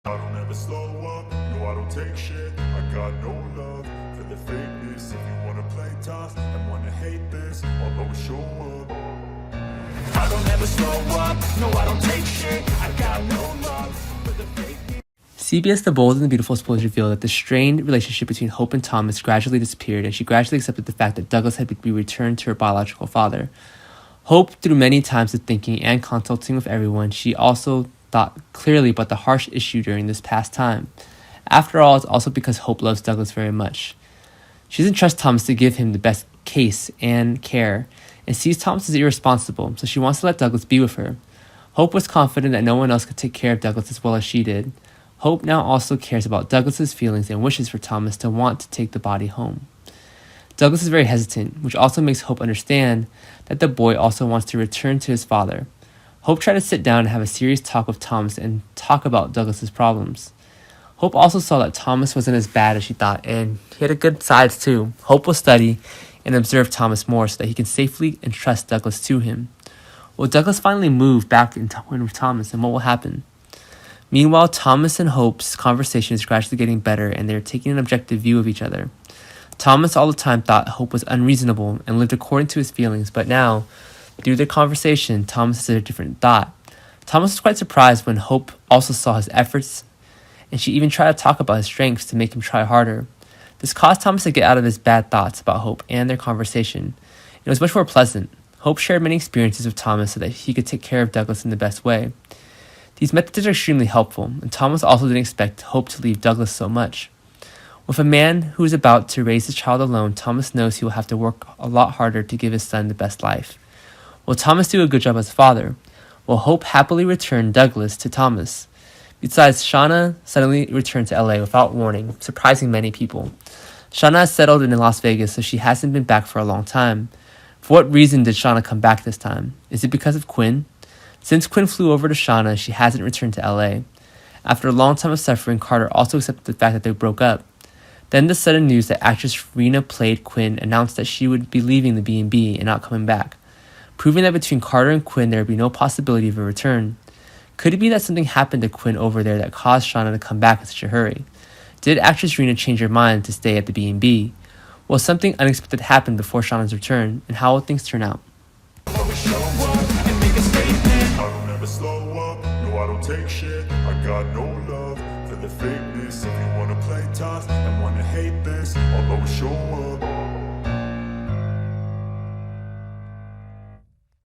I don't ever slow up, no I don't take shit. I got no love for the fakeness. If you wanna play tough and wanna hate this, I'll always show up. I don't ever slow up, no I don't take shit. I got no love for the fakeness. CBS The Bold and the Beautiful spoilers reveal that the strained relationship between Hope and Thomas gradually disappeared, and she gradually accepted the fact that Douglas had been returned to her biological father. Hope, through many times of thinking and consulting with everyone, she also thought clearly about the harsh issue during this past time. After all, it's also because Hope loves Douglas very much. She doesn't trust Thomas to give him the best case and care, and sees Thomas as irresponsible, so she wants to let Douglas be with her. Hope was confident that no one else could take care of Douglas as well as she did. Hope now also cares about Douglas's feelings and wishes for Thomas to want to take the body home. Douglas is very hesitant, which also makes Hope understand that the boy also wants to return to his father. Hope tried to sit down and have a serious talk with Thomas and talk about Douglas's problems. Hope also saw that Thomas wasn't as bad as she thought, and he had a good sides too. Hope will study and observe Thomas more so that he can safely entrust Douglas to him. Will Douglas finally move back in with Thomas, and what will happen? Meanwhile, Thomas and Hope's conversation is gradually getting better, and they're taking an objective view of each other. Thomas all the time thought Hope was unreasonable and lived according to his feelings, but now, through their conversation, Thomas has a different thought. Thomas was quite surprised when Hope also saw his efforts, and she even tried to talk about his strengths to make him try harder. This caused Thomas to get out of his bad thoughts about Hope and their conversation. It was much more pleasant. Hope shared many experiences with Thomas so that he could take care of Douglas in the best way. These methods are extremely helpful, and Thomas also didn't expect Hope to leave Douglas so much. With a man who is about to raise his child alone, Thomas knows he will have to work a lot harder to give his son the best life. Will Thomas do a good job as a father? Will Hope happily return Douglas to Thomas? Besides, Shauna suddenly returned to LA without warning, surprising many people. Shauna has settled in Las Vegas, so she hasn't been back for a long time. For what reason did Shauna come back this time? Is it because of Quinn? Since Quinn flew over to Shauna, she hasn't returned to LA. After a long time of suffering, Carter also accepted the fact that they broke up. Then the sudden news that actress Rena played Quinn announced that she would be leaving the B&B and not coming back, proving that between Carter and Quinn there would be no possibility of a return. Could it be that something happened to Quinn over there that caused Shauna to come back in such a hurry? Did actress Rena change her mind to stay at the B&B? Will something unexpected happen before Shauna's return, and how will things turn out? Always show up and make a statement. I don't ever slow up, no I don't take shit. I got no love for the fakeness. If you wanna play tough and wanna hate this, I'll always show up.